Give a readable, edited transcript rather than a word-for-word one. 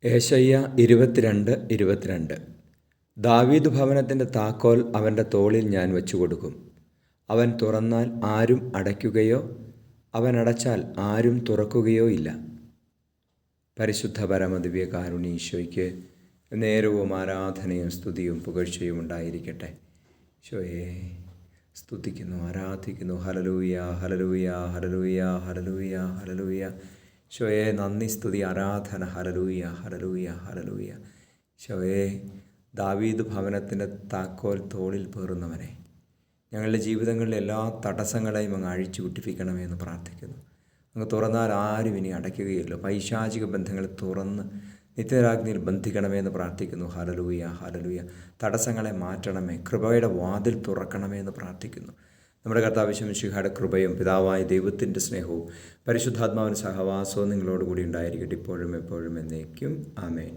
ഏശയ്യ 22:22 ദാവീദ് ഭവനത്തിൻ്റെ താക്കോൽ അവൻ്റെ തോളിൽ ഞാൻ വച്ചുകൊടുക്കും. അവൻ തുറന്നാൽ ആരും അടയ്ക്കുകയോ അവൻ അടച്ചാൽ ആരും തുറക്കുകയോ ഇല്ല. പരിശുദ്ധ പരമദിവ്യകാരുണ്യ ഈശോയ്ക്ക് നേരവും ആരാധനയും സ്തുതിയും പുകഴ്ചയും ഉണ്ടായിരിക്കട്ടെ. ഈശോയെ സ്തുതിക്കുന്നു, ആരാധിക്കുന്നു. Hallelujah, hallelujah, hallelujah, hallelujah, hallelujah. ഈശോയെ നന്ദി, സ്തുതി, ആരാധന. Hallelujah, hallelujah, hallelujah. ഈശോയെ ദാവീദ് ഭവനത്തിൻ്റെ താക്കോൽ തോളിൽ പേറുന്നവനെ, ഞങ്ങളുടെ ജീവിതങ്ങളിലെ എല്ലാ തടസ്സങ്ങളെയും അങ്ങ് അഴിച്ചു വിട്ടിപ്പിക്കണമേ എന്ന് പ്രാർത്ഥിക്കുന്നു. അങ്ങ് തുറന്നാൽ ആരും ഇനി അടയ്ക്കുകയില്ല. പൈശാചിക ബന്ധങ്ങളെ തുറന്ന് നിത്യരാജ്ഞിയിൽ ബന്ധിക്കണമേ എന്ന് പ്രാർത്ഥിക്കുന്നു. Hallelujah, hallelujah. തടസ്സങ്ങളെ മാറ്റണമേ, കൃപയുടെ വാതിൽ തുറക്കണമേ എന്ന് പ്രാർത്ഥിക്കുന്നു. നമ്മുടെ കർത്താവ് മിശിഹായുടെ കൃപയും പിതാവായ ദൈവത്തിൻ്റെ സ്നേഹവും പരിശുദ്ധാത്മാവിൻ്റെ സഹവാസവും നിങ്ങളോടുകൂടി ഉണ്ടായിരിക്കട്ടെ, ഇപ്പോഴും എപ്പോഴും എന്നേക്കും. ആമേൻ.